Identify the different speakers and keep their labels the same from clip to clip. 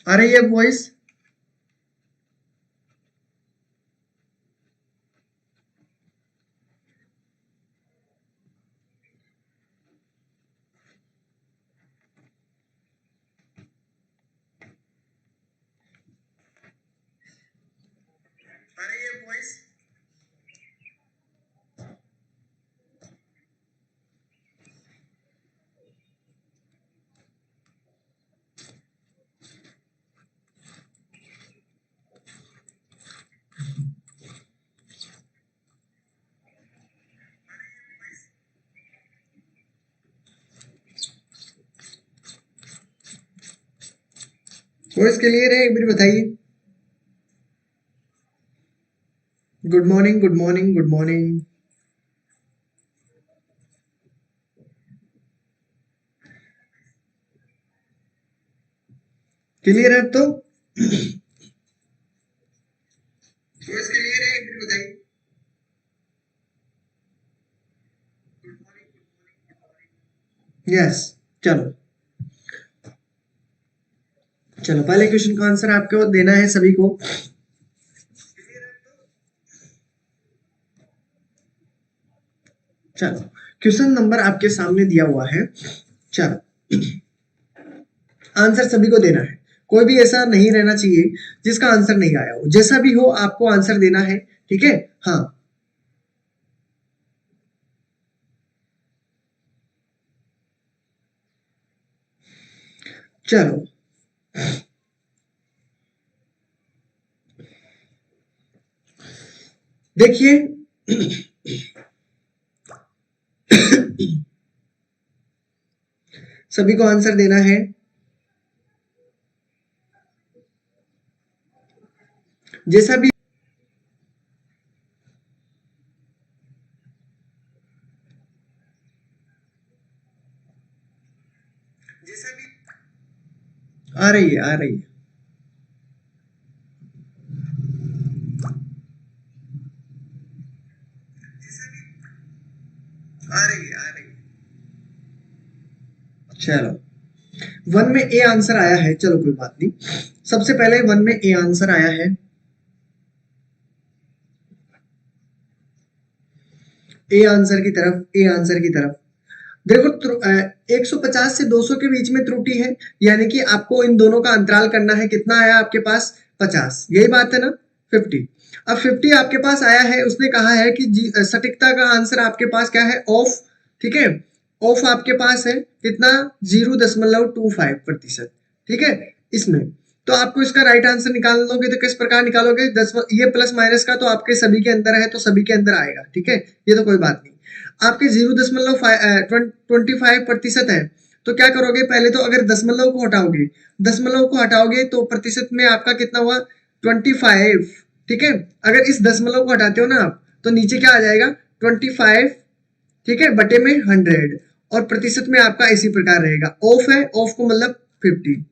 Speaker 1: आ रही है वॉइस? आ रही है वॉइस? वॉइस क्लियर है? एक बार बताइए। Good morning, good morning, good morning. Clear है अब तो? वॉइस क्लियर है? एक बार बताइए। यस। चलो चलो, पहले क्वेश्चन का आंसर आपको देना है सभी को। चलो, क्वेश्चन नंबर आपके सामने दिया हुआ है। चलो, आंसर सभी को देना है, कोई भी ऐसा नहीं रहना चाहिए जिसका आंसर नहीं आया हो। जैसा भी हो आपको आंसर देना है, ठीक है? हाँ, चलो देखिए। सभी को आंसर देना है। जैसा भी आ रही है, आ रही है। आ रही है, आ रही है। चलो, वन में ए आंसर आया है। चलो कोई बात नहीं, सबसे पहले वन में ए आंसर आया है। ए आंसर की तरफ, ए आंसर की तरफ देखो। 150 से 200 के बीच में त्रुटि है, यानी कि आपको इन दोनों का अंतराल करना है। कितना आया आपके पास? 50। यही बात है ना? 50। अब 50 आपके पास आया है, उसने कहा है कि सटीकता का आंसर आपके पास क्या है? ऑफ। ठीक है, ऑफ आपके पास है कितना? 0.25%। ठीक है, इसमें तो आपको इसका राइट आंसर निकाल लोगे तो किस प्रकार निकालोगे? 10, ये प्लस माइनस का तो आपके सभी के अंदर है, तो सभी के अंदर आएगा। ठीक है, ये तो कोई बात नहीं। आपके 0.25% है, तो क्या करोगे? पहले तो अगर दशमलव को हटाओगे, दशमलव को हटाओगे तो प्रतिशत में आपका कितना हुआ? 25। ठीक है, अगर इस दशमलव को हटाते हो ना आप, तो नीचे क्या आ जाएगा? 25। ठीक है, बटे में 100, और प्रतिशत में आपका इसी प्रकार रहेगा। ऑफ है, ऑफ को मतलब 50।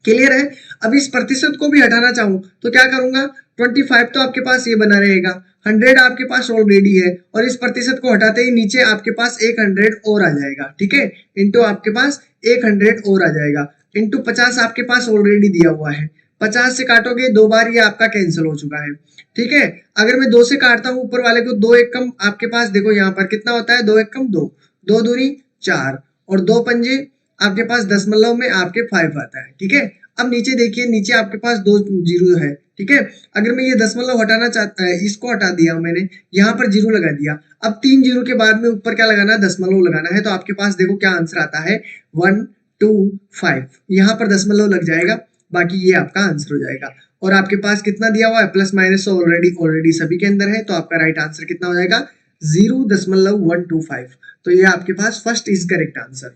Speaker 1: क्लियर है? अब इस प्रतिशत को भी हटाना चाहूं तो क्या करूंगा? 25 तो आपके पास ये बना रहेगा, 100 आपके पास ऑलरेडी है, और इस प्रतिशत को हटाते ही नीचे आपके पास एक 100 और आ जाएगा। ठीक है, इंटू आपके पास एक 100 और आ जाएगा, इंटू 50 आपके पास ऑलरेडी दिया हुआ है। 50 से काटोगे दो बार, ये आपका कैंसिल हो चुका है। ठीक है, अगर मैं दो से काटता हूं ऊपर वाले को, दो एक कम आपके पास देखो यहाँ पर कितना होता है? दो एक कम दो, दो दूरी चार, और दो पंजे आपके पास दशमलव में आपके 5 आता है। ठीक है, अब नीचे देखिए, नीचे आपके पास दो जीरो है। ठीक है, अगर मैं ये दशमलव हटाना चाहता है, इसको हटा दिया मैंने, यहाँ पर जीरो लगा दिया। अब 3 जीरो के बाद में ऊपर क्या लगाना है? दशमलव लगाना है। तो आपके पास देखो क्या आंसर आता है? 125। यहाँ पर दशमलव लग जाएगा, बाकी ये आपका आंसर हो जाएगा। और आपके पास कितना दिया हुआ है? प्लस माइनस ऑलरेडी ऑलरेडी सभी के अंदर है, तो आपका राइट आंसर कितना हो जाएगा? 0.125। तो ये आपके पास फर्स्ट इज करेक्ट आंसर।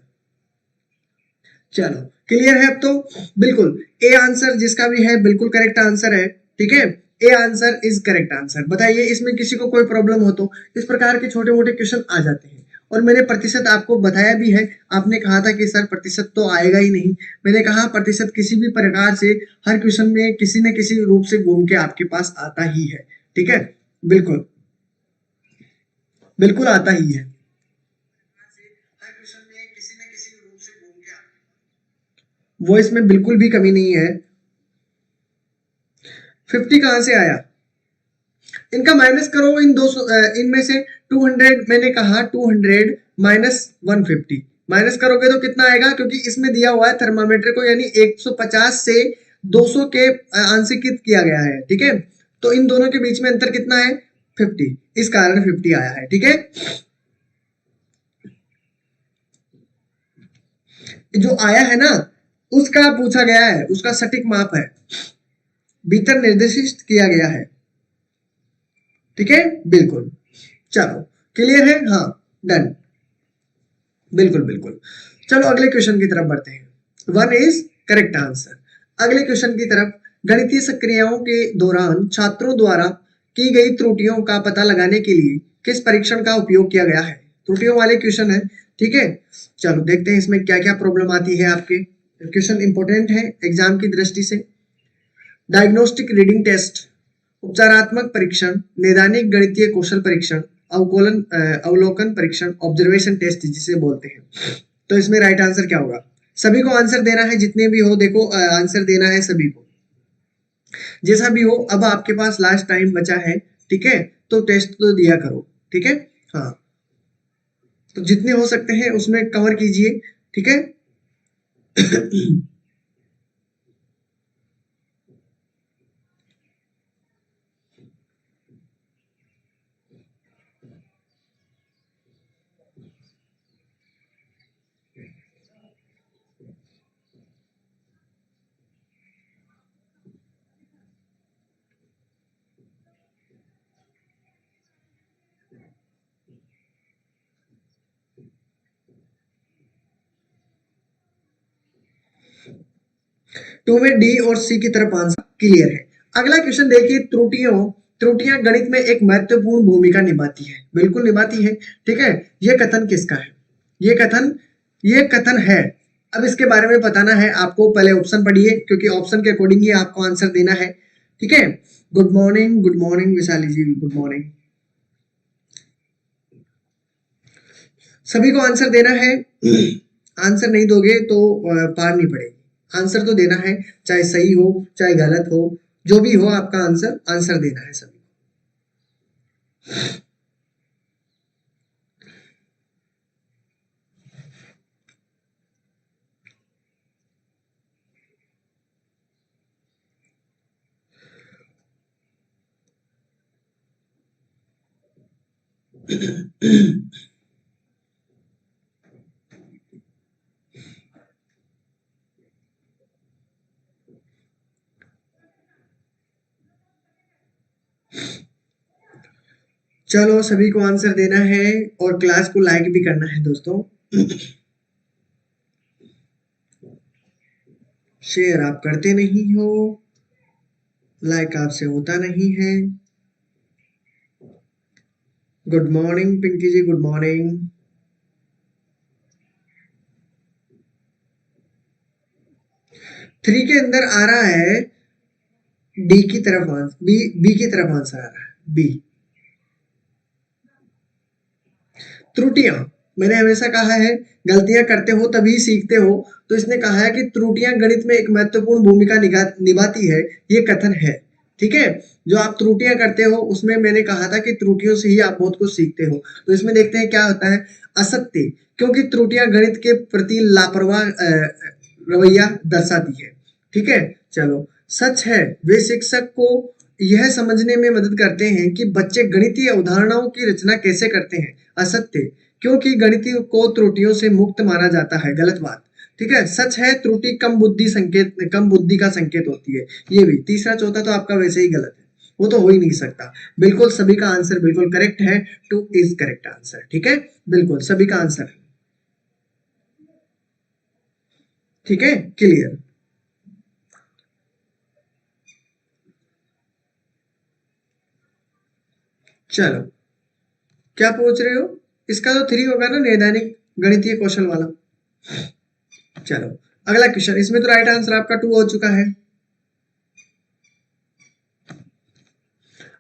Speaker 1: चलो, क्लियर है अब तो? बिल्कुल, ए आंसर जिसका भी है बिल्कुल करेक्ट आंसर है। ठीक है, A answer is correct answer. बताइए, इसमें किसी को कोई प्रॉब्लम हो तो? इस प्रकार के छोटे मोटे क्वेश्चन आ जाते हैं, और मैंने प्रतिशत आपको बताया भी है। आपने कहा था कि सर प्रतिशत तो आएगा ही नहीं, मैंने कहा प्रतिशत किसी भी प्रकार से हर क्वेश्चन में किसी न किसी रूप से घूम के आपके पास आता ही है। ठीक है, बिल्कुल बिल्कुल आता ही है। हर क्वेश्चन में किसी न किसी रूप से घूम के, वॉइस में बिल्कुल भी कमी नहीं है, 50 कहाँ से आया? इनका माइनस करो, इन 200 इनमें से 200 मैंने कहा 200 माइनस 150 माइनस करोगे तो कितना आएगा? क्योंकि इसमें दिया हुआ है थर्मामीटर को, यानी 150 से 200 के आंशिकित किया गया है, ठीक है। तो इन दोनों के बीच में अंतर कितना है? 50, इस कारण 50 आया है, ठीक है। जो आया है ना, उसका पूछा गया है, उसका सटीक माप है, भीतर निर्देशित किया गया है, ठीक है। बिल्कुल, चलो क्लियर है? हाँ, डन, बिल्कुल बिल्कुल। चलो अगले क्वेश्चन की तरफ बढ़ते हैं। 1 इज करेक्ट आंसर। अगले क्वेश्चन की तरफ, गणितीय सक्रियाओं के दौरान छात्रों द्वारा की गई त्रुटियों का पता लगाने के लिए किस परीक्षण का उपयोग किया गया है? त्रुटियों वाले क्वेश्चन है, ठीक है। चलो देखते हैं इसमें क्या क्या प्रॉब्लम आती है आपके। क्वेश्चन इंपॉर्टेंट है एग्जाम की दृष्टि से। डायग्नोस्टिक रीडिंग टेस्ट, उपचारात्मक परीक्षण, नैदानिक गणितीय कौशल परीक्षण, अवलोकन परीक्षण, ऑब्जर्वेशन टेस्ट जिसे बोलते हैं। तो इसमें राइट आंसर क्या होगा? सभी को आंसर देना है, जितने भी हो, देखो आंसर देना है सभी को, जैसा भी हो। अब आपके पास लास्ट टाइम बचा है, ठीक है, तो टेस्ट तो दिया करो, ठीक है। हाँ, तो जितने हो सकते हैं उसमें कवर कीजिए, ठीक है। तो में डी और सी की तरफ आंसर क्लियर है। अगला क्वेश्चन देखिए, त्रुटियां गणित में एक महत्वपूर्ण भूमिका निभाती है। बिल्कुल निभाती है, ठीक है। यह कथन किसका है? ये कथन है। अब इसके बारे में बताना है आपको, पहले ऑप्शन पढ़िए, क्योंकि ऑप्शन के अकॉर्डिंग ही आपको आंसर देना है, ठीक है। गुड मॉर्निंग विशाली जी, गुड मॉर्निंग। सभी को आंसर देना है। आंसर नहीं दोगे तो पार नहीं पड़ेगी। आंसर तो देना है, चाहे सही हो चाहे गलत हो, जो भी हो आपका आंसर आंसर देना है सभी। चलो सभी को आंसर देना है और क्लास को लाइक भी करना है दोस्तों। शेयर आप करते नहीं हो, लाइक आपसे होता नहीं है। गुड मॉर्निंग पिंकी जी, गुड मॉर्निंग। 3 के अंदर आ रहा है डी की तरफ आंसर, बी की तरफ आंसर आ रहा है, बी। त्रुटियां, मैंने हमेशा कहा है गलतियां करते हो तभी सीखते हो, तो इसने कहा है कि त्रुटियां गणित में एक महत्वपूर्ण भूमिका निभाती है, ये कथन है, ठीक है। जो आप त्रुटियां करते हो उसमें मैंने कहा था कि त्रुटियों से ही आप बहुत कुछ सीखते हो। तो इसमें देखते हैं क्या होता है। असत्य, क्योंकि त्रुटियां गणित के प्रति लापरवाह रवैया दर्शाती है, ठीक है। चलो, सच है, वे शिक्षक को यह समझने में मदद करते हैं कि बच्चे गणितीय अवधारणाओं की रचना कैसे करते हैं। असत्य, क्योंकि गणित को त्रुटियों से मुक्त माना जाता है। गलत बात, ठीक है। सच है, त्रुटि कम बुद्धि का संकेत होती है। ये भी तीसरा चौथा तो आपका वैसे ही गलत है, वो तो हो ही नहीं सकता। बिल्कुल सभी का आंसर बिल्कुल करेक्ट है, 2 इज करेक्ट आंसर, ठीक है। बिल्कुल सभी का आंसर, ठीक है, क्लियर। चलो, क्या पूछ रहे हो? इसका तो 3 होगा ना, नैदानिक गणितीय कौशल वाला। चलो अगला क्वेश्चन, इसमें तो राइट आंसर आपका 2 हो चुका है।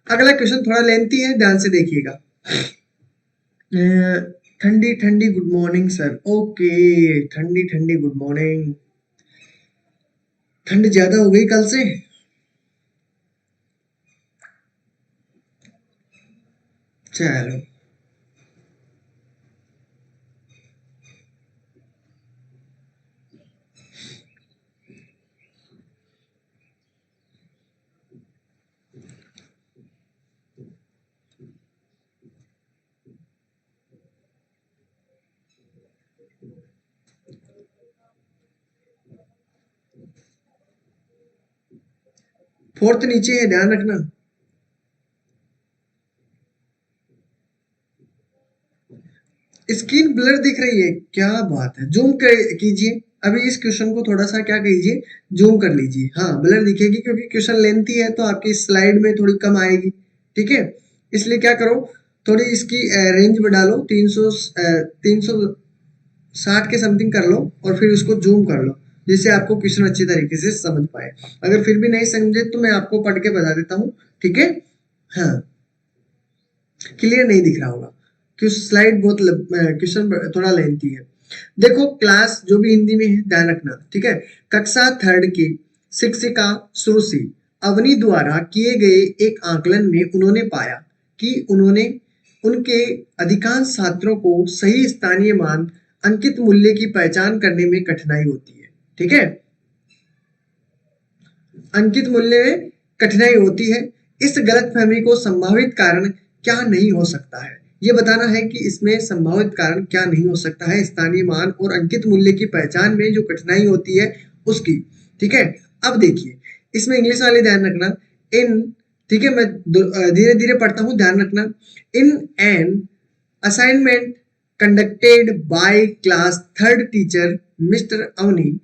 Speaker 1: अगला क्वेश्चन थोड़ा लेंथी है, ध्यान से देखिएगा। ठंडी ठंडी गुड मॉर्निंग सर, ओके। ठंडी ठंडी गुड मॉर्निंग। ठंड ज्यादा हो गई कल से? चलो फोर्थ नीचे है, ध्यान रखना। स्क्रीन ब्लर दिख रही है, क्या बात है, जूम कीजिए। अभी इस क्वेश्चन को थोड़ा सा क्या कीजिए, जूम कर लीजिए। हाँ, ब्लर दिखेगी क्योंकि क्वेश्चन लेंथी है, तो आपकी स्लाइड में थोड़ी कम आएगी। ठीक है, इसलिए क्या करो, थोड़ी इसकी रेंज बढ़ा लो, 360 के समथिंग कर लो, और फिर उसको जूम कर लो, जिससे आपको क्वेश्चन अच्छी तरीके से समझ पाए। अगर फिर भी नहीं समझे तो मैं आपको पढ़ के बता देता हूँ। ठीक है, हाँ, क्लियर नहीं दिख रहा होगा क्योंकि स्लाइड बहुत क्वेश्चन थोड़ा लेंथी है। देखो, क्लास जो भी हिंदी में है ध्यान रखना। ठीक है, कक्षा थर्ड की शिक्षिका सुश्री अवनी द्वारा किए गए एक आकलन में उन्होंने पाया कि उन्होंने उनके अधिकांश छात्रों को सही स्थानीय मान अंकित मूल्य की पहचान करने में कठिनाई होती है। ठीक है, अंकित मूल्य में कठिनाई होती है। इस गलतफहमी को संभावित कारण क्या नहीं हो सकता है, ये बताना है कि इसमें संभावित कारण क्या नहीं हो सकता है स्थानीय मान और अंकित मूल्य की पहचान में जो कठिनाई होती है उसकी। ठीक है, अब देखिए, इसमें इंग्लिश वाले ध्यान रखना। इन, ठीक है, मैं धीरे धीरे पढ़ता हूँ, ध्यान रखना। In an assignment conducted by class third teacher Mr. Avni,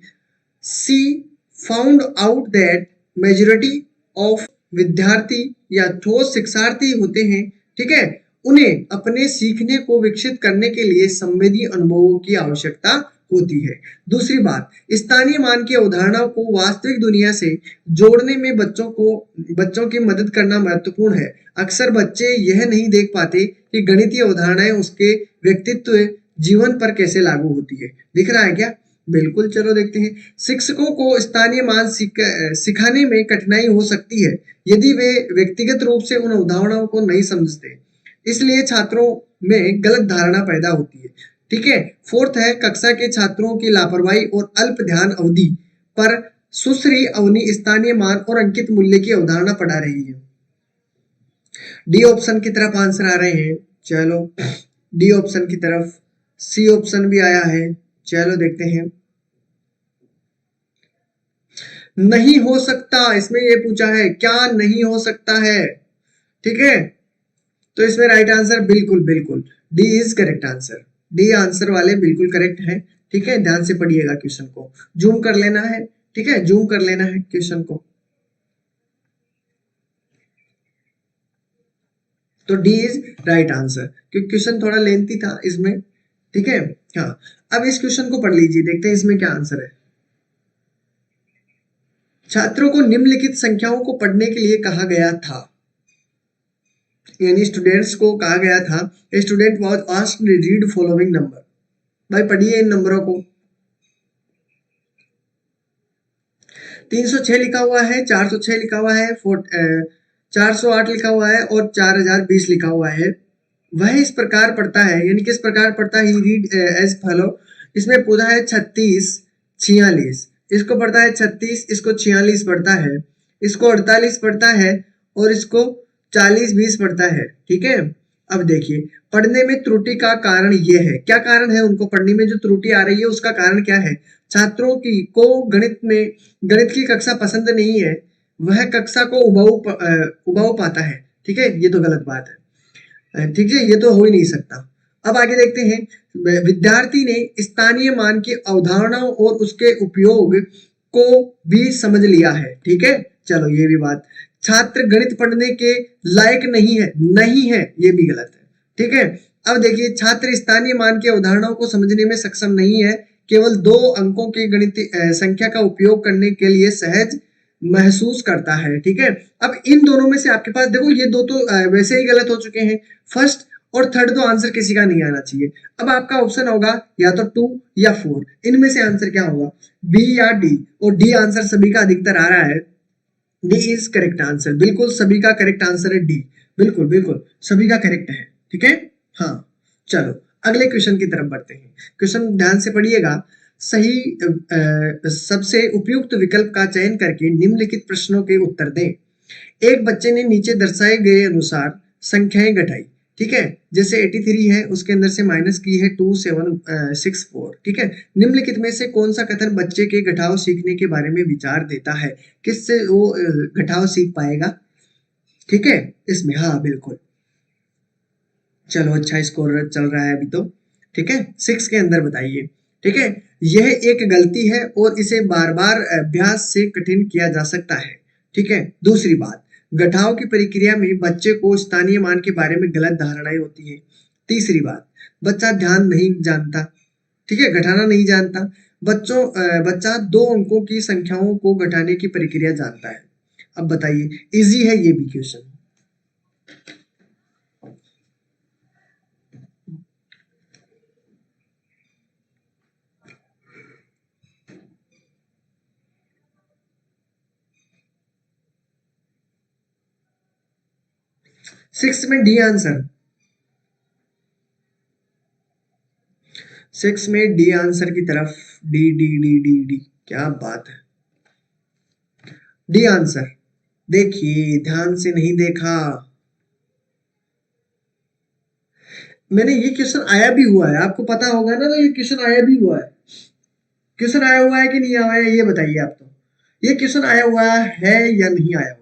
Speaker 1: she found out that majority of विद्यार्थी या ठोस शिक्षार्थी होते हैं, ठीक है, उन्हें अपने सीखने को विकसित करने के लिए संवेदी अनुभवों की आवश्यकता होती है। दूसरी बात, स्थानीय मान की अवधारणा को वास्तविक दुनिया से जोड़ने में बच्चों की मदद करना महत्वपूर्ण है। अक्सर बच्चे यह नहीं देख पाते कि गणितीय अवधारणाएं उसके व्यक्तित्व जीवन पर कैसे लागू होती है। दिख रहा है क्या? बिल्कुल, चलो देखते हैं। शिक्षकों को स्थानीय मान सिखाने में कठिनाई हो सकती है यदि वे व्यक्तिगत रूप से उन अवधारणाओं को नहीं समझते, इसलिए छात्रों में गलत धारणा पैदा होती है। ठीक है, फोर्थ है, कक्षा के छात्रों की लापरवाही और अल्प ध्यान अवधि पर सुश्री अवनी स्थानीय मान और अंकित मूल्य की अवधारणा पढ़ा रही है। डी ऑप्शन की तरफ आंसर आ रहे हैं, चलो डी ऑप्शन की तरफ। सी ऑप्शन भी आया है, चलो देखते हैं। नहीं हो सकता, इसमें ये पूछा है क्या नहीं हो सकता है। ठीक है, तो इसमें राइट आंसर बिल्कुल बिल्कुल D is correct answer. D answer वाले बिल्कुल करेक्ट है। ठीक है, ध्यान से पढ़िएगा क्वेश्चन को, जूम कर लेना है। ठीक है, जूम कर लेना है क्वेश्चन को। तो डी इज राइट आंसर, क्योंकि क्वेश्चन थोड़ा लेंथी था इसमें। ठीक है, हाँ, अब इस क्वेश्चन को पढ़ लीजिए, देखते हैं इसमें क्या आंसर है। छात्रों को निम्नलिखित संख्याओं को पढ़ने के लिए कहा गया था, यानी स्टूडेंट्स को कहा गया था। Student was asked to read following number. भाई पढ़िए इन नंबरों को। 306 लिखा हुआ है, 406 लिखा हुआ है, 408 लिखा हुआ है और 4020 लिखा हुआ है। वह इस प्रकार पढ़ता है, यानी किस प्रकार पढ़ता है, रीड एज फॉलो। इसमें पूछा है 36 46, इसको पढ़ता है 36, इसको 46 पढ़ता है, इसको 48 पढ़ता है और इसको 40 20 पढ़ता है। ठीक है, अब देखिए, पढ़ने में त्रुटि का कारण ये है, क्या कारण है उनको पढ़ने में जो त्रुटि आ रही है उसका कारण क्या है। छात्रों की को गणित की कक्षा पसंद नहीं है, वह कक्षा को उबाऊ पाता है। ठीक है, ये तो गलत बात है। ठीक है, ये तो हो ही नहीं सकता। अब आगे देखते हैं, विद्यार्थी ने स्थानीय मान की अवधारणाओं और उसके उपयोग को भी समझ लिया है। ठीक है, चलो ये भी बात। छात्र गणित पढ़ने के लायक नहीं है, ये भी गलत है। ठीक है, अब देखिए, छात्र स्थानीय मान की अवधारणाओं को समझने में सक्षम नहीं है, केवल 2 अंकों की गणितीय संख्या का उपयोग करने के लिए सहज महसूस करता है। ठीक है, अब इन दोनों में से आपके पास देखो, ये दो तो वैसे ही गलत हो चुके हैं। फर्स्ट और थर्ड तो आंसर किसी का नहीं आना चाहिए। अब आपका ऑप्शन होगा या तो 2 या 4, इनमें से आंसर क्या होगा, बी या डी। और डी आंसर सभी का अधिकतर आ रहा है। डी इज करेक्ट आंसर, बिल्कुल सभी का करेक्ट आंसर है डी। बिल्कुल बिल्कुल सभी का करेक्ट है। ठीक है। हाँ, चलो अगले क्वेश्चन की तरफ बढ़ते हैं। क्वेश्चन ध्यान से पढ़िएगा। सही सबसे उपयुक्त विकल्प का चयन करके निम्नलिखित प्रश्नों के उत्तर दें। एक बच्चे ने नीचे दर्शाए गए अनुसार संख्याएं घटाई। ठीक है, जैसे 83 है, उसके अंदर से माइनस की है 2764। ठीक है, निम्नलिखित में से कौन सा कथन बच्चे के घटाव सीखने के बारे में विचार देता है? किससे वो घटाव सीख पाएगा? ठीक है, इसमें हाँ बिल्कुल। चलो अच्छा स्कोर चल रहा है अभी तो। ठीक है, 6 के अंदर बताइए। ठीक है, यह एक गलती है और इसे बार बार अभ्यास से कठिन किया जा सकता है। ठीक है, दूसरी बात, घटाव की प्रक्रिया में बच्चे को स्थानीय मान के बारे में गलत धारणाएं होती है। तीसरी बात, बच्चा ध्यान नहीं जानता। ठीक है, घटाना नहीं जानता। बच्चा 2 अंकों की संख्याओं को घटाने की प्रक्रिया जानता है। अब बताइए, इजी है ये भी क्वेश्चन। 6 में डी आंसर। 6 में डी आंसर की तरफ। D D D D D, क्या बात है, डी आंसर। देखिए, ध्यान से नहीं देखा। मैंने ये क्वेश्चन आया भी हुआ है, आपको पता होगा ना, तो ये क्वेश्चन आया भी हुआ है। क्वेश्चन आया हुआ है कि नहीं आया है, ये बताइए आप तो। ये क्वेश्चन आया हुआ है या नहीं आया हुआ?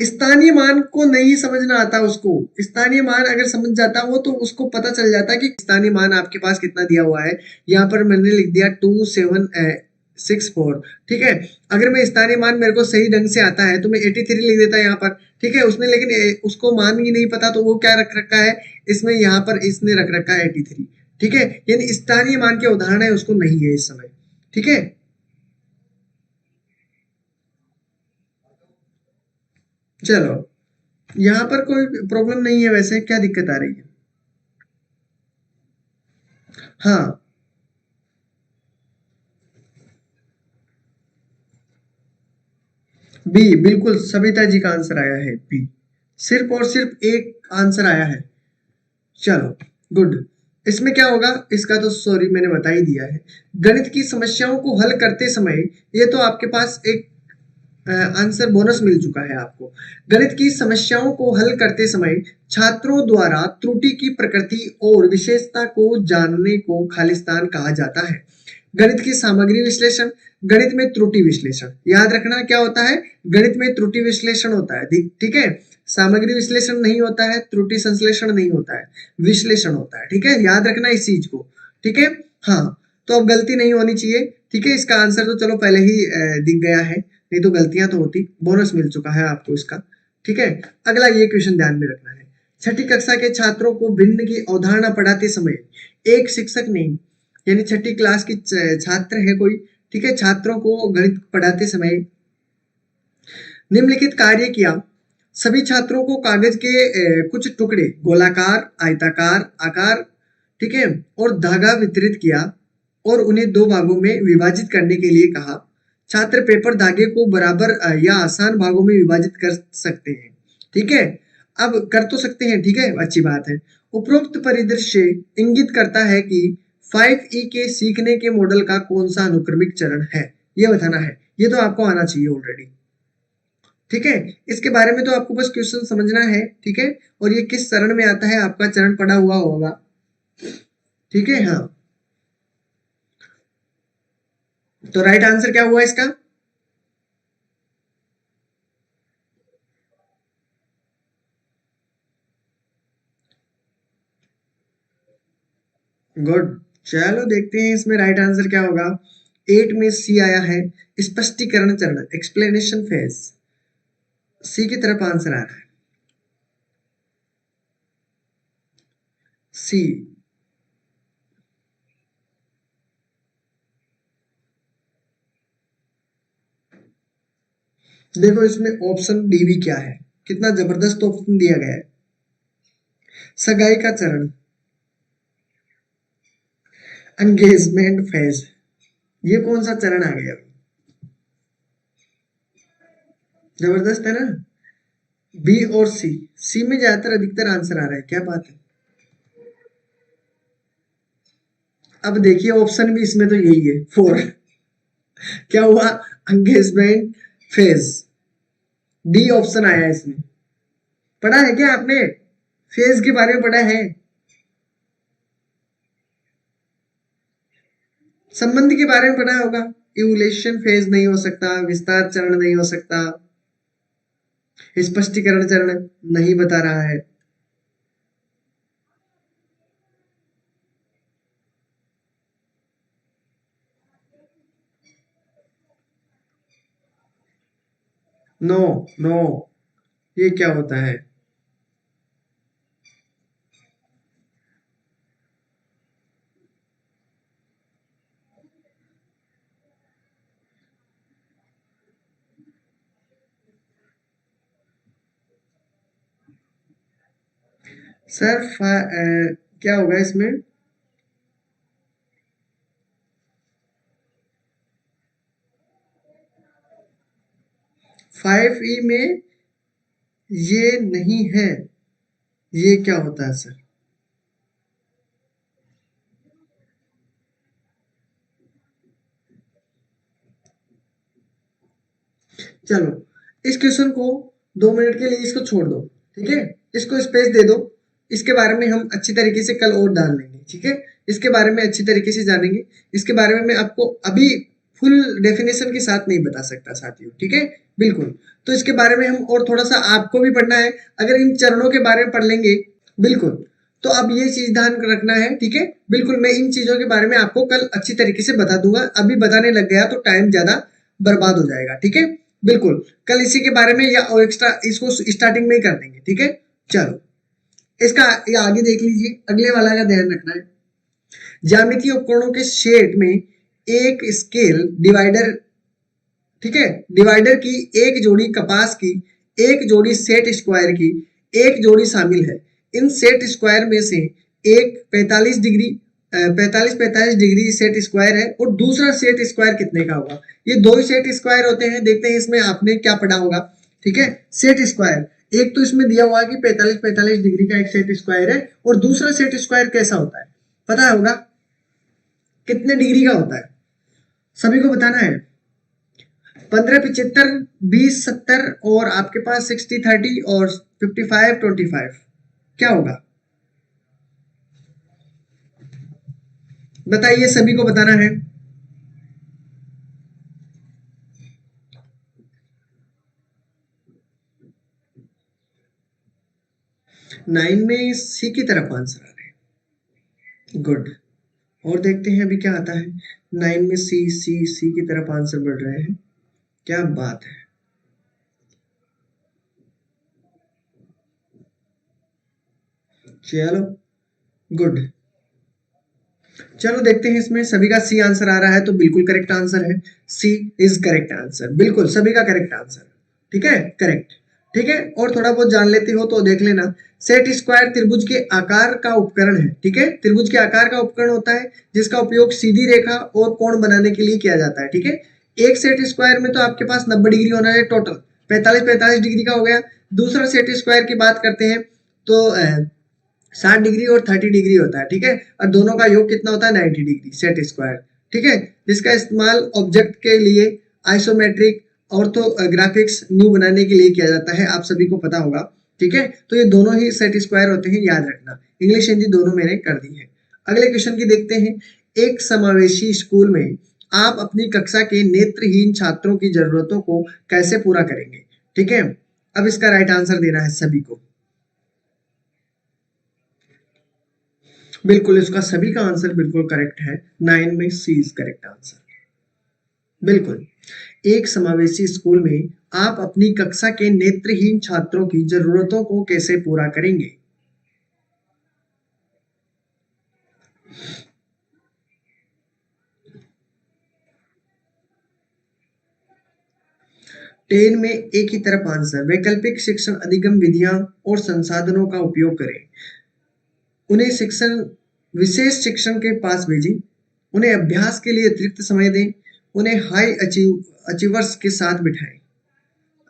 Speaker 1: स्थानीय मान को नहीं समझना आता उसको। स्थानीय मान अगर समझ जाता वो तो उसको पता चल जाता कि स्थानीय मान आपके पास कितना दिया हुआ है। यहाँ पर मैंने लिख दिया 2764। ठीक है, अगर मैं स्थानीय मान मेरे को सही ढंग से आता है तो मैं 83 लिख देता यहाँ पर। ठीक है, उसने लेकिन उसको मान ही नहीं पता, तो वो क्या रख रखा है इसमें, यहाँ पर इसने रख रखा है 83। ठीक है, यानी स्थानीय मान के उदाहरण है उसको नहीं है इस समय। ठीक है, चलो यहाँ पर कोई प्रॉब्लम नहीं है, वैसे क्या दिक्कत आ रही है? हाँ, बी बिल्कुल, सविता जी का आंसर आया है बी। सिर्फ और सिर्फ एक आंसर आया है। चलो, गुड। इसमें क्या होगा इसका तो सॉरी मैंने बता ही दिया है। गणित की समस्याओं को हल करते समय, ये तो आपके पास एक आंसर बोनस मिल चुका है आपको। गणित की समस्याओं को हल करते समय छात्रों द्वारा त्रुटि की प्रकृति और विशेषता को जानने को खालिस्तान कहा जाता है। गणित की सामग्री विश्लेषण, गणित में त्रुटि विश्लेषण, याद रखना क्या होता है, गणित में त्रुटि विश्लेषण होता है। ठीक है, सामग्री विश्लेषण नहीं होता है, त्रुटि संश्लेषण नहीं होता है, विश्लेषण होता है। ठीक है, याद रखना इस चीज को। ठीक है, हाँ, तो अब गलती नहीं होनी चाहिए। ठीक है, इसका आंसर तो चलो पहले ही दिख गया है, नहीं तो गलतियां तो होती। बोनस मिल चुका है आपको इसका। ठीक है, अगला ये क्वेश्चन ध्यान में रखना है। छठी कक्षा के छात्रों को भिन्न की अवधारणा पढ़ाते समय एक शिक्षक ने, यानी छठी क्लास की छात्र है कोई, ठीक है, छात्रों को गणित पढ़ाते समय निम्नलिखित कार्य किया। सभी छात्रों को कागज के कुछ टुकड़े गोलाकार, आयताकार आकार, ठीक है, और धागा वितरित किया और उन्हें 2 भागों में विभाजित करने के लिए कहा। छात्र पेपर धागे को बराबर या आसान भागों में विभाजित कर सकते हैं। ठीक है, अब कर तो सकते हैं, ठीक है, अच्छी बात है। उपरोक्त परिदृश्य इंगित करता है कि 5E के सीखने के मॉडल का कौन सा अनुक्रमिक चरण है, ये बताना है। ये तो आपको आना चाहिए ऑलरेडी। ठीक है, इसके बारे में तो आपको बस क्वेश्चन समझना है। ठीक है, और ये किस चरण में आता है आपका चरण पड़ा हुआ होगा। ठीक है, हाँ, तो राइट आंसर क्या हुआ इसका? गुड। चलो देखते हैं इसमें राइट आंसर क्या होगा। 8 में सी आया है, स्पष्टीकरण चरण, एक्सप्लेनेशन फेज। सी की तरफ आंसर आ रहा है, सी। देखो इसमें ऑप्शन डी भी क्या है, कितना जबरदस्त ऑप्शन दिया गया है। सगाई का चरण, एंगेजमेंट फेज, ये कौन सा चरण आ गया? जबरदस्त है ना। बी और सी, सी में ज्यादातर अधिकतर आंसर आ रहा है, क्या बात है। अब देखिए ऑप्शन भी इसमें तो यही है, 4। क्या हुआ, एंगेजमेंट फेज, डी ऑप्शन आया इसमें। पढ़ा है क्या आपने, फेज के बारे में पढ़ा है, संबंध के बारे में पढ़ा होगा। इवोल्यूशन फेज नहीं हो सकता, विस्तार चरण नहीं हो सकता, स्पष्टीकरण चरण नहीं बता रहा है। नो, नो, ये क्या होता है। सर क्या होगा इसमें, 5E में ये नहीं है, ये क्या होता है सर। चलो इस क्वेश्चन को 2 मिनट के लिए इसको छोड़ दो, ठीक है, इसको स्पेस दे दो, इसके बारे में हम अच्छी तरीके से कल और डाल लेंगे, ठीक है, इसके बारे में अच्छी तरीके से जानेंगे। इसके बारे में मैं आपको अभी फुल डेफिनेशन के साथ नहीं बता सकता साथियों, ठीक है, बिल्कुल। तो इसके बारे में हम और थोड़ा सा आपको भी पढ़ना है, अगर इन चरणों के बारे में पढ़ लेंगे, बिल्कुल, तो अब ये चीज ध्यान रखना है, ठीक है, बिल्कुल, मैं इन चीजों के बारे में आपको कल अच्छी तरीके से बता दूंगा, अभी बताने लग गया तो टाइम ज्यादा बर्बाद हो जाएगा, ठीक है, बिल्कुल, कल इसी के बारे में या और एक्स्ट्रा इसको स्टार्टिंग में ही कर देंगे, ठीक है। चलो इसका ये आगे देख लीजिए, अगले वाला का ध्यान रखना है। ज्यामितीय उपकरणों के सेट में एक स्केल डिवाइडर, ठीक है, डिवाइडर की एक जोड़ी, कपास की एक जोड़ी, सेट स्क्वायर की एक जोड़ी शामिल है। इन सेट स्क्वायर में से एक 45 डिग्री 45 सेट स्क्वायर है और दूसरा सेट स्क्वायर कितने का होगा। ये दो ही सेट स्क्वायर होते हैं, देखते हैं इसमें आपने क्या पढ़ा होगा, ठीक है। सेट स्क्वायर एक तो इसमें दिया हुआ है कि 45 डिग्री का एक सेट स्क्वायर है, और दूसरा सेट स्क्वायर कैसा होता है पता होगा, कितने डिग्री का होता है, सभी को बताना है। 15 75 20 70 और आपके पास 60 30 और 55 25, क्या होगा बताइए, सभी को बताना है। 9 में सी की तरफ आंसर आ रहे हैं, गुड। और देखते हैं अभी क्या आता है। 9 में सी सी सी की तरफ आंसर बढ़ रहे हैं, क्या बात है। चलो गुड, चलो देखते हैं इसमें सभी का सी आंसर आ रहा है, तो बिल्कुल करेक्ट आंसर है, सी इज करेक्ट आंसर, बिल्कुल सभी का करेक्ट आंसर, ठीक है, करेक्ट, ठीक है। और थोड़ा बहुत जान लेते हो तो देख लेना। सेट स्क्वायर त्रिभुज के आकार का उपकरण है, ठीक है, त्रिभुज के आकार का उपकरण होता है जिसका उपयोग सीधी रेखा और कोण बनाने के लिए किया जाता है, ठीक है। एक सेट स्क्वायर में तो आपके पास 90 डिग्री होना है टोटल, 45 45 डिग्री का हो गया। दूसरा सेट स्क्वायर की बात करते हैं तो 60 डिग्री और 30 डिग्री होता है, ठीक है, और दोनों का योग कितना होता है 90 डिग्री सेट स्क्वायर, ठीक है, जिसका इस्तेमाल ऑब्जेक्ट के लिए आइसोमेट्रिक ऑर्थोग्राफिक्स न्यू बनाने के लिए किया जाता है, आप सभी को पता होगा, ठीक है। तो ये दोनों ही सेट स्क्वायर होते हैं, याद रखना, इंग्लिश हिंदी दोनों मैंने कर दी है। अगले क्वेश्चन की देखते हैं। एक समावेशी स्कूल में आप अपनी कक्षा के नेत्रहीन छात्रों की जरूरतों को कैसे पूरा करेंगे, ठीक है। अब इसका राइट आंसर देना है सभी को, बिल्कुल इसका सभी का आंसर बिल्कुल करेक्ट है, 9 में सी इज करेक्ट आंसर, बिल्कुल। एक समावेशी स्कूल में आप अपनी कक्षा के नेत्रहीन छात्रों की जरूरतों को कैसे पूरा करेंगे। टेन में एक ही तरफ आंसर, वैकल्पिक शिक्षण अधिगम विधियां और संसाधनों का उपयोग करें, उन्हें शिक्षण विशेष शिक्षण के पास भेजें, उन्हें अभ्यास के लिए अतिरिक्त समय दें, उन्हें हाई अचीवर्स के साथ बिठाएं।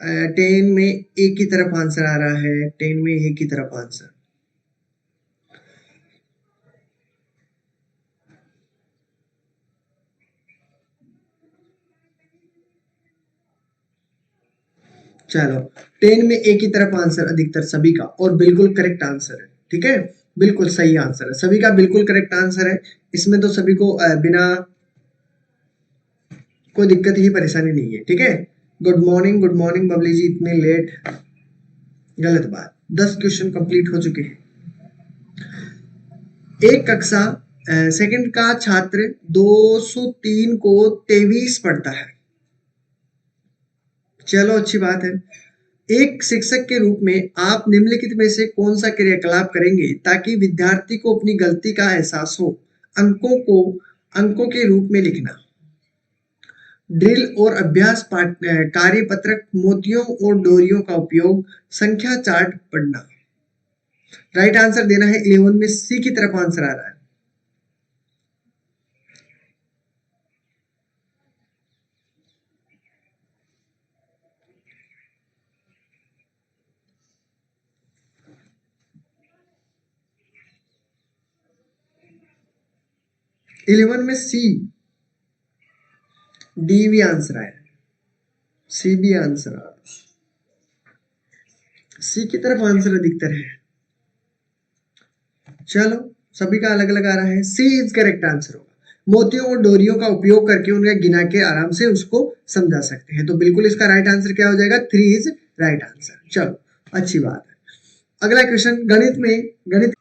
Speaker 1: 10 में एक की तरफ आंसर आ रहा है, 10 में एक की तरफ आंसर। चलो, 10 में एक की तरफ आंसर अधिकतर सभी का, और बिल्कुल करेक्ट आंसर है। ठीक है, बिल्कुल सही आंसर है सभी का, बिल्कुल करेक्ट आंसर है। इसमें तो सभी को बिना कोई दिक्कत ही परेशानी नहीं है। ठीक है, गुड मॉर्निंग बबली जी, इतने लेट, गलत बात। 10 क्वेश्चन कंप्लीट हो चुके हैं। एक कक्षा सेकंड का छात्र 203 को 23 पढ़ता है। चलो, अच्छी बात है। एक शिक्षक के रूप में आप निम्नलिखित में से कौन सा क्रियाकलाप करेंगे ताकि विद्यार्थी को अपनी गलती का एहसास हो? अंकों को अंकों के रूप में लिखना, ड्रिल और अभ्यास पाठ, कार्यपत्रक, मोतियों और डोरियों का उपयोग, संख्या चार्ट पढ़ना। राइट आंसर देना है 11 में सी की तरफ आंसर आ रहा है। इलेवन में सी, डी भी आंसर आया, सी भी आंसर आ, सी की तरफ आंसर अधिकतर है। चलो, सभी का अलग अलग आ रहा है। सी इज करेक्ट आंसर होगा। मोतियों और डोरियों का उपयोग करके उन्हें गिना के आराम से उसको समझा सकते हैं। तो बिल्कुल इसका राइट आंसर क्या हो जाएगा? 3 इज राइट आंसर। चलो, अच्छी बात है। अगला क्वेश्चन गणित में, गणित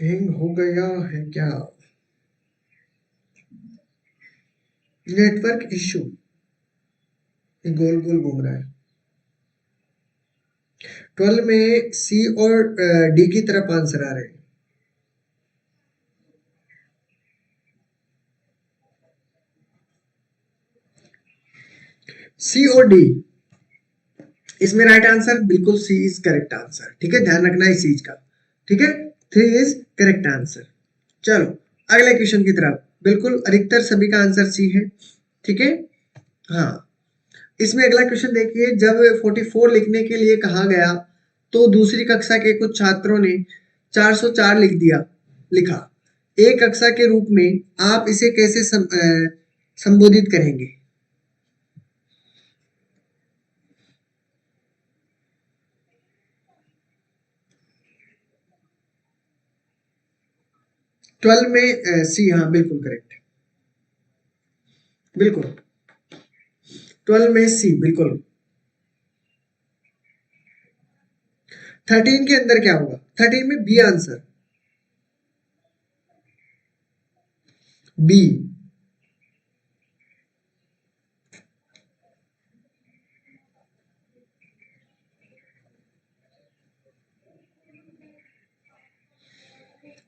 Speaker 1: हैंग हो गया है क्या? नेटवर्क इश्यू, गोल गोल घूम रहा है। 12 में सी और डी की तरफ आंसर आ रहे हैं। सी और डी, इसमें राइट आंसर बिल्कुल सी इज करेक्ट आंसर। ठीक है, ध्यान रखना इस चीज का। ठीक है, 3 इज करेक्ट आंसर। चलो, अगले क्वेश्चन की तरफ। बिल्कुल अधिकतर सभी का आंसर सी है। ठीक है, हाँ। इसमें अगला क्वेश्चन देखिए, जब 44 लिखने के लिए कहा गया तो दूसरी कक्षा के कुछ छात्रों ने 404 लिखा। एक कक्षा के रूप में आप इसे कैसे संबोधित करेंगे? 12 में सी, हाँ बिल्कुल करेक्ट, बिल्कुल। 12 में सी, बिल्कुल। 13 के अंदर क्या होगा? 13 में बी आंसर, बी।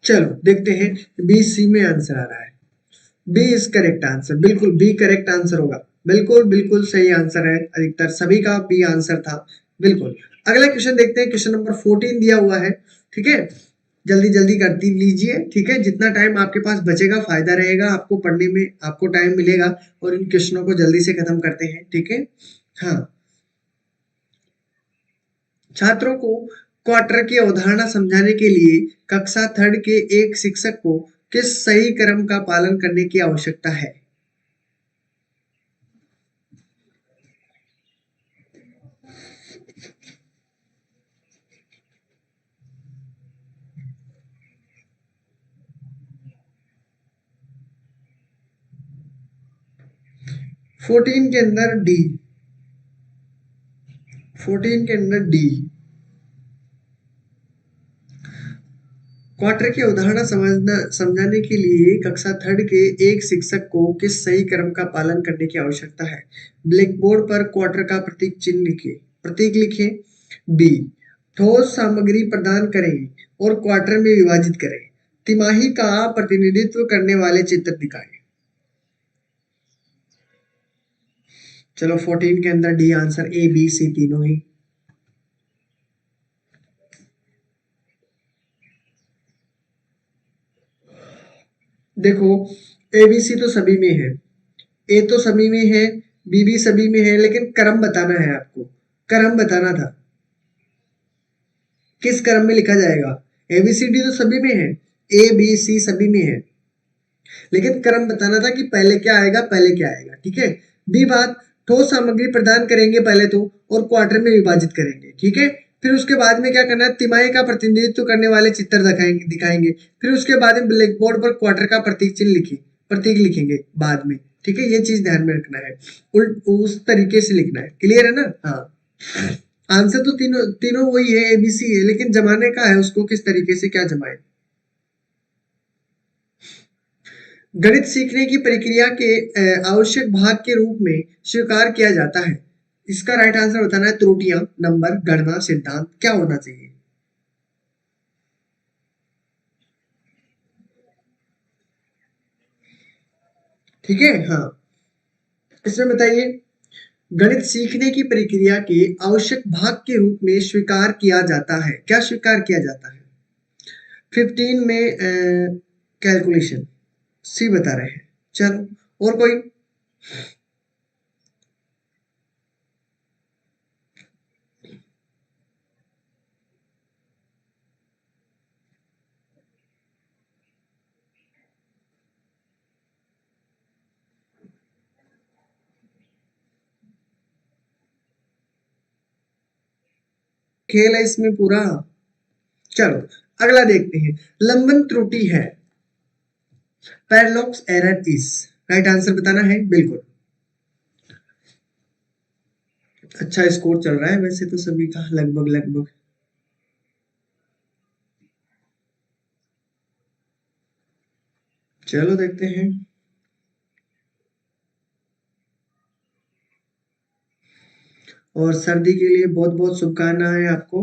Speaker 1: चलो देखते हैं, बी सी में आंसर आ रहा है। बी इज करेक्ट आंसर, बिल्कुल बी करेक्ट आंसर होगा। बिल्कुल बिल्कुल सही आंसर है, अधिकतर सभी का बी आंसर था। बिल्कुल। अगला क्वेश्चन देखते हैं, क्वेश्चन नंबर 14 दिया हुआ है। ठीक है, जल्दी जल्दी करती लीजिए। ठीक है, जितना टाइम आपके पास बचेगा फायदा रहेगा, आपको पढ़ने में आपको टाइम मिलेगा। और इन क्वेश्चनों को जल्दी से खत्म करते हैं। ठीक है, हाँ। छात्रों को क्वार्टर की अवधारणा समझाने के लिए कक्षा थर्ड के एक शिक्षक को किस सही क्रम का पालन करने की आवश्यकता है? 14 के अंदर डी, 14 के अंदर डी। क्वार्टर की अवधारणा समझाने के लिए कक्षा थर्ड के एक शिक्षक को किस सही क्रम का पालन करने की आवश्यकता है? ब्लैक बोर्ड पर क्वार्टर का प्रतीक लिखें। बी, ठोस सामग्री प्रदान करें और क्वार्टर में विभाजित करें। तिमाही का प्रतिनिधित्व करने वाले चित्र दिखाएं। चलो 14 के अंदर D answer, A B C तीनों ही। देखो ए बी सी तो सभी में है, ए तो सभी में है, बी भी सभी में है, लेकिन क्रम बताना है आपको, क्रम बताना था किस क्रम में लिखा जाएगा। ए बी सी डी तो सभी में है, ए बी सी सभी में है, लेकिन क्रम बताना था कि पहले क्या आएगा पहले क्या आएगा, ठीक है। बी बात, ठोस सामग्री प्रदान करेंगे पहले तो, और क्वार्टर में विभाजित करेंगे, ठीक है। फिर उसके बाद में क्या करना है, तिमाही का प्रतिनिधित्व करने वाले चित्र दिखाएंगे दिखाएंगे। फिर उसके बाद में ब्लैक बोर्ड पर क्वार्टर का प्रतीक चिन्ह लिखे, प्रतीक लिखेंगे बाद में, ठीक है। ये चीज ध्यान में रखना है, उस तरीके से लिखना है, क्लियर है ना। हाँ, आंसर तो तीनों तीनों वही है, एबीसी है, लेकिन जमाने का है उसको किस तरीके से क्या जमाए। गणित सीखने की प्रक्रिया के आवश्यक भाग के रूप में स्वीकार किया जाता है। इसका राइट आंसर बताना है, त्रुटियां, नंबर, गणना, सिद्धांत क्या होना चाहिए। ठीक है, हाँ। इसमें बताइए, गणित सीखने की प्रक्रिया के आवश्यक भाग के रूप में स्वीकार किया जाता है, क्या स्वीकार किया जाता है। 15 में कैलकुलेशन, सी बता रहे हैं। चलो और कोई। खेल है इसमें पूरा। चलो अगला देखते हैं, लंबन त्रुटि है, paradox error is, right answer बताना है बिल्कुल। अच्छा स्कोर चल रहा है वैसे तो सभी का, लगभग लगभग। चलो देखते हैं। और सर्दी के लिए बहुत बहुत शुभकामनाएं आपको।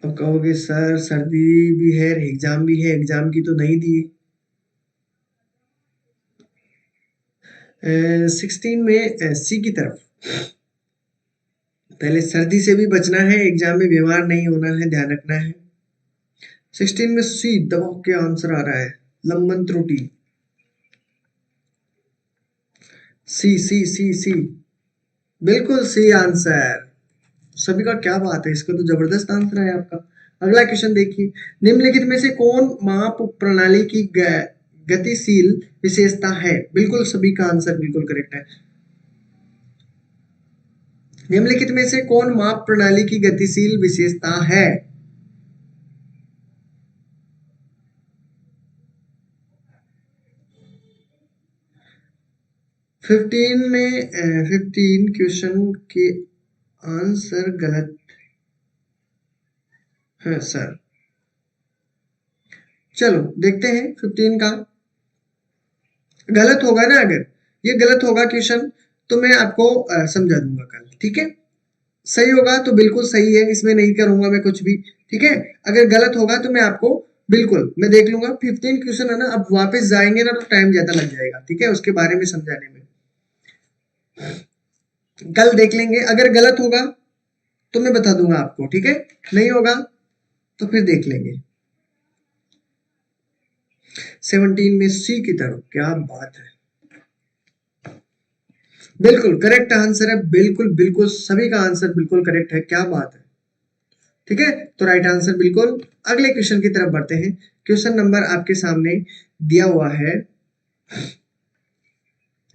Speaker 1: अब कहोगे सर सर्दी भी है, एग्जाम भी है, एग्जाम की तो नहीं दी। 16 में सी की तरफ, पहले सर्दी से भी बचना है, एग्जाम में बीमार नहीं होना है, ध्यान रखना है। 16 में सी दबाव के आंसर आ रहा है, लंबन त्रुटि। सी सी सी सी, बिल्कुल सी आंसर। सभी का क्या बात है, इसका तो जबरदस्त आंसर है आपका। अगला क्वेश्चन देखिए, निम्नलिखित में से कौन माप प्रणाली की गतिशील विशेषता है। बिल्कुल सभी का आंसर बिल्कुल करेक्ट है। निम्नलिखित में से कौन माप प्रणाली की गतिशील विशेषता है। 15 में 15 क्वेश्चन के आंसर गलत है सर। चलो देखते हैं 15 का, गलत होगा ना, अगर ये गलत होगा क्वेश्चन तो मैं आपको समझा दूंगा कल, ठीक है। सही होगा तो बिल्कुल सही है, इसमें नहीं करूंगा मैं कुछ भी, ठीक है। अगर गलत होगा तो मैं आपको बिल्कुल मैं देख लूंगा। 15 क्वेश्चन है ना, अब वापस जाएंगे ना तो टाइम ज्यादा लग जाएगा, ठीक है, उसके बारे में समझाने में। कल देख लेंगे, अगर गलत होगा तो मैं बता दूंगा आपको, ठीक है। नहीं होगा तो फिर देख लेंगे। 17 में सी की तरफ, क्या बात है, बिल्कुल करेक्ट आंसर है, बिल्कुल बिल्कुल सभी का आंसर बिल्कुल करेक्ट है, क्या बात है। ठीक है, तो राइट आंसर बिल्कुल। अगले क्वेश्चन की तरफ बढ़ते हैं। क्वेश्चन नंबर आपके सामने दिया हुआ है,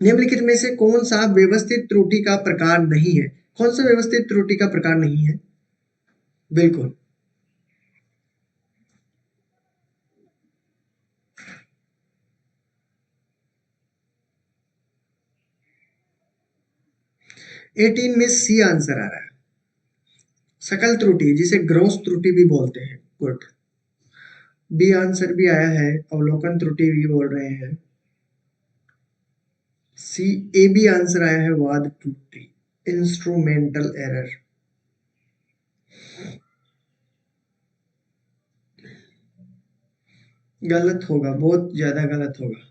Speaker 1: निम्नलिखित में से कौन सा व्यवस्थित त्रुटि का प्रकार नहीं है। कौन सा व्यवस्थित त्रुटि का प्रकार नहीं है, बिल्कुल। एटीन में सी आंसर आ रहा है, सकल त्रुटि जिसे ग्रॉस त्रुटि भी बोलते हैं, गुड। बी आंसर भी आया है, अवलोकन त्रुटि भी बोल रहे हैं। सी, ए बी आंसर आया है, वाद त्रुटि, इंस्ट्रूमेंटल एरर। गलत होगा, बहुत ज्यादा गलत होगा।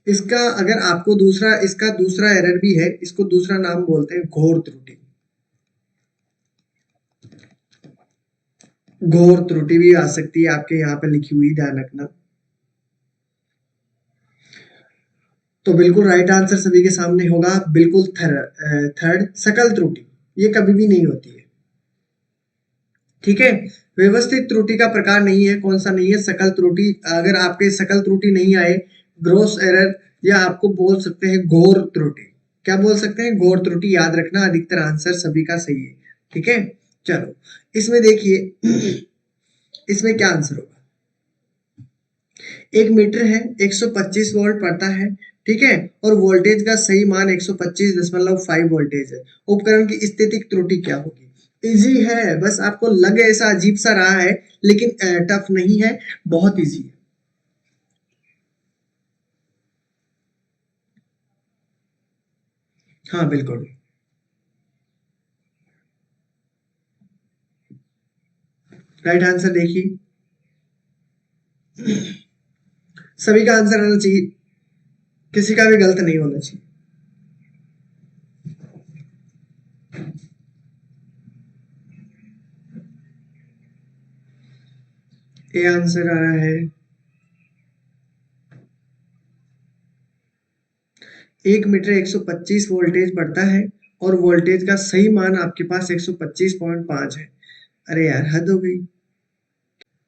Speaker 1: इसका अगर आपको दूसरा इसका दूसरा एरर भी है, इसको दूसरा नाम बोलते हैं घोर त्रुटि। घोर त्रुटि भी आ सकती है आपके यहाँ पे लिखी हुई, ध्यान रखना। तो बिल्कुल राइट आंसर सभी के सामने होगा, बिल्कुल थर्ड सकल त्रुटि, ये कभी भी नहीं होती है। ठीक है, व्यवस्थित त्रुटि का प्रकार नहीं है, कौन सा नहीं है, सकल त्रुटि। अगर आपके सकल त्रुटि नहीं आए, ग्रोस एरर, या आपको बोल सकते हैं घोर त्रुटि। क्या बोल सकते हैं? घोर त्रुटि। याद रखना अधिकतर आंसर सभी का सही है। ठीक है, चलो इसमें देखिए इसमें क्या आंसर होगा। 1 मीटर है, 125 वोल्ट पड़ता है, ठीक है, और वोल्टेज का सही मान 125.5 वोल्टेज है। उपकरण की स्थितिक त्रुटि क्या होगी? इजी है, बस आपको लगे ऐसा अजीब सा रहा है, लेकिन टफ नहीं है, बहुत इजी है। हाँ बिल्कुल। राइट आंसर देखिए, सभी का आंसर आना चाहिए, किसी का भी गलत नहीं होना चाहिए। ये आंसर आ रहा है 1 मीटर 125 वोल्टेज पड़ता है, और वोल्टेज का सही मान आपके पास 125.5 है। अरे यार हद हो गई।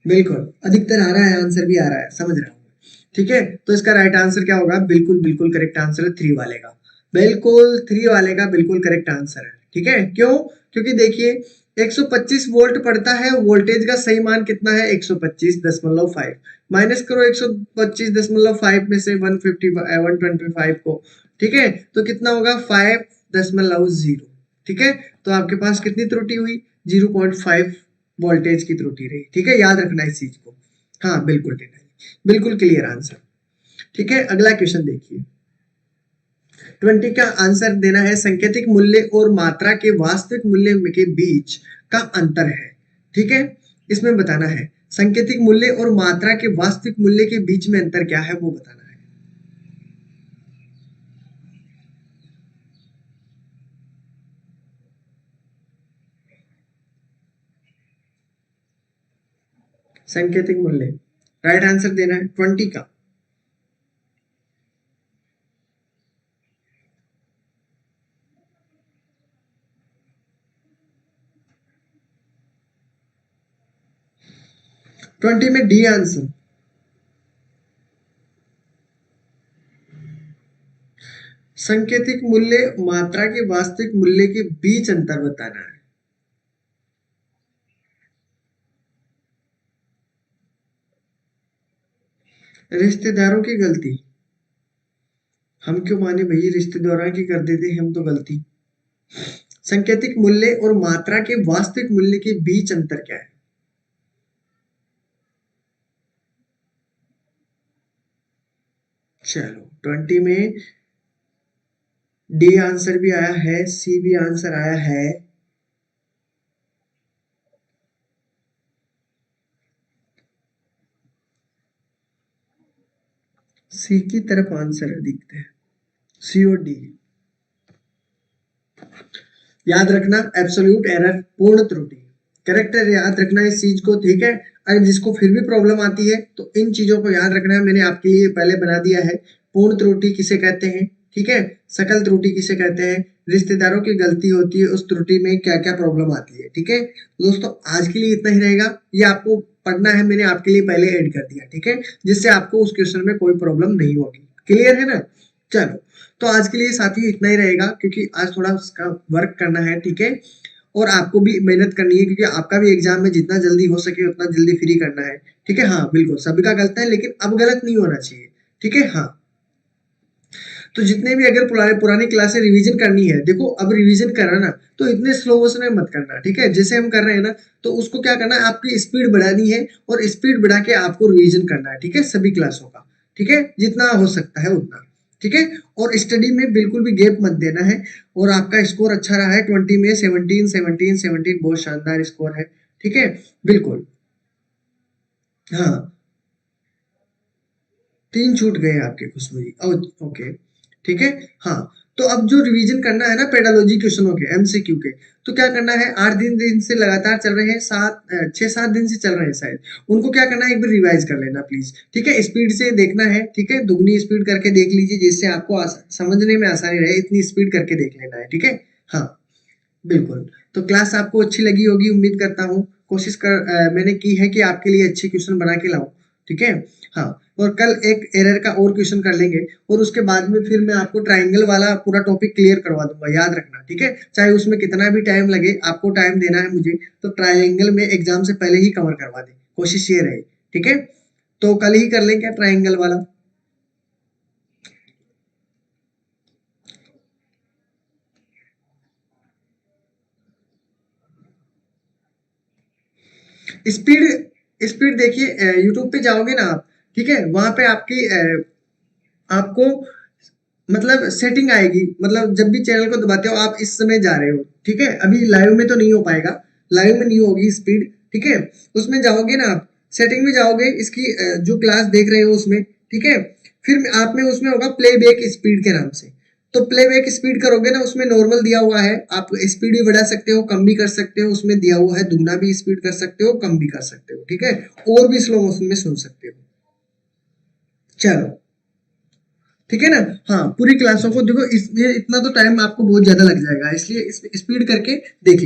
Speaker 1: बिल्कुल, अधिकतर आ रहा है, आंसर भी आ रहा है, समझ रहा हूँ। ठीक है, तो इसका राइट आंसर क्या होगा? बिल्कुल बिल्कुल करेक्ट आंसर है 3 वाले का। बिल्कुल 3 वाले का बिल्कुल करेक्ट आंसर है। ठीक है, क्यों? क्योंकि देखिए 125 वोल्ट पड़ता है, वोल्टेज का सही मान कितना है? 125.5। माइनस करो 125.5 में से 125 को, ठीक है, तो कितना होगा? 5.0। ठीक है, तो आपके पास कितनी त्रुटि हुई? 0.5 वोल्टेज की त्रुटि रही। ठीक है, याद रखना इस चीज को। हाँ बिल्कुल ठीक है, बिल्कुल क्लियर आंसर। ठीक है, अगला क्वेश्चन देखिए। 20 का आंसर देना है, संकेतिक मूल्य और मात्रा के वास्तविक मूल्य के बीच का अंतर है। ठीक है, इसमें बताना है संकेतिक मूल्य और मात्रा के वास्तविक मूल्य के बीच में अंतर क्या है, वो बताना है। संकेतिक मूल्य, राइट आंसर देना है 20 का। 20 में डी आंसर। संकेतिक मूल्य मात्रा के वास्तविक मूल्य के बीच अंतर बताना है। रिश्तेदारों की गलती, हम क्यों माने भई, रिश्तेदारों की कर देते हम तो गलती। संकेतिक मूल्य और मात्रा के वास्तविक मूल्य के बीच अंतर क्या है? चलो 20 में डी आंसर भी आया है, सी भी आंसर आया है। सी की तरफ आंसर दिखते हैं, सी और डी। याद रखना एब्सोल्यूट एरर, पूर्ण त्रुटि। करेक्ट है, याद रखना इस चीज को। ठीक है, अगर जिसको फिर भी प्रॉब्लम आती है तो इन चीजों को याद रखना है, मैंने आपके लिए पहले बना दिया है। पूर्ण त्रुटि किसे कहते हैं? ठीक है, सकल त्रुटि किसे कहते हैं? रिश्तेदारों की गलती होती है, उस त्रुटि में क्या क्या प्रॉब्लम आती है। ठीक है, तो दोस्तों आज के लिए इतना ही रहेगा, ये आपको पढ़ना है, मैंने आपके लिए पहले ऐड कर दिया। ठीक है, जिससे आपको उस क्वेश्चन में कोई प्रॉब्लम नहीं होगी। क्लियर है ना? चलो, तो आज के लिए साथियों इतना ही रहेगा, क्योंकि आज थोड़ा उसका वर्क करना है। ठीक है, और आपको भी मेहनत करनी है, क्योंकि आपका भी एग्जाम में जितना जल्दी हो सके उतना जल्दी फ्री करना है। ठीक है, हाँ बिल्कुल सभी का गलत है, लेकिन अब गलत नहीं होना चाहिए। ठीक है, हाँ, तो जितने भी अगर पुराने पुरानी क्लासे रिवीजन करनी है, देखो अब रिवीजन करना ना, तो इतने स्लो मोशन में मत करना। ठीक है, जैसे हम कर रहे हैं ना, तो उसको क्या करना है, आपकी स्पीड बढ़ानी है, और स्पीड बढ़ा के आपको रिवीजन करना है। ठीक है, सभी क्लासों का। ठीक है, जितना हो सकता है उतना। ठीक है, और स्टडी में बिल्कुल भी गैप मत देना है। और आपका स्कोर अच्छा रहा है 20 में, 17 बहुत शानदार स्कोर है। ठीक है, बिल्कुल। हाँ 3 छूट गए आपके खुशबू जी। ओके, ठीक है। हाँ, तो अब जो रिवीजन करना है ना पेडालॉजी क्वेश्चनों के, एमसीक्यू के, तो क्या करना है, 8 दिन से लगातार चल रहे हैं, 6-7 दिन से चल रहे हैं शायद, उनको क्या करना है, एक बार रिवाइज कर लेना प्लीज, ठीक है। स्पीड से देखना है, ठीक है, दुगनी स्पीड करके देख लीजिए, जिससे आपको समझने में आसानी रहे, इतनी स्पीड करके देख लेना है, ठीक है। हाँ, बिल्कुल। तो क्लास आपको अच्छी लगी होगी, उम्मीद करता हूँ। मैंने की है कि आपके लिए अच्छे क्वेश्चन बना के लाऊं, ठीक है। हाँ, और कल एक एरर का और क्वेश्चन कर लेंगे, और उसके बाद में फिर मैं आपको ट्राइंगल वाला पूरा टॉपिक क्लियर करवा दूंगा, याद रखना, ठीक है। चाहे उसमें कितना भी टाइम लगे, आपको टाइम देना है मुझे, तो ट्राइंगल में एग्जाम से पहले ही कवर करवा दें, कोशिश ये रहे, ठीक है। तो कल ही कर लें क्या ट्राइंगल वाला? स्पीड स्पीड देखिए, यूट्यूब पे जाओगे ना आप, ठीक है, वहां पे आपको मतलब सेटिंग आएगी, मतलब जब भी चैनल को दबाते हो आप, इस समय जा रहे हो, ठीक है, अभी लाइव में तो नहीं हो पाएगा, लाइव में नहीं होगी स्पीड, ठीक है। उसमें जाओगे ना आप, सेटिंग में जाओगे, इसकी जो क्लास देख रहे हो उसमें, ठीक है, फिर आप में उसमें होगा प्लेबैक स्पीड के नाम से, तो प्लेबैक स्पीड करोगे ना, उसमें नॉर्मल दिया हुआ है, आप स्पीड भी बढ़ा सकते हो, कम भी कर सकते हो, उसमें दिया हुआ है दुगना भी स्पीड कर सकते हो, कम भी कर सकते हो, ठीक है, और भी स्लो मोशन में सुन सकते हो। चलो, ठीक है ना। हाँ, पूरी क्लासों को देखो, इसमें इतना तो टाइम आपको बहुत ज्यादा लग जाएगा, इसलिए स्पीड करके देख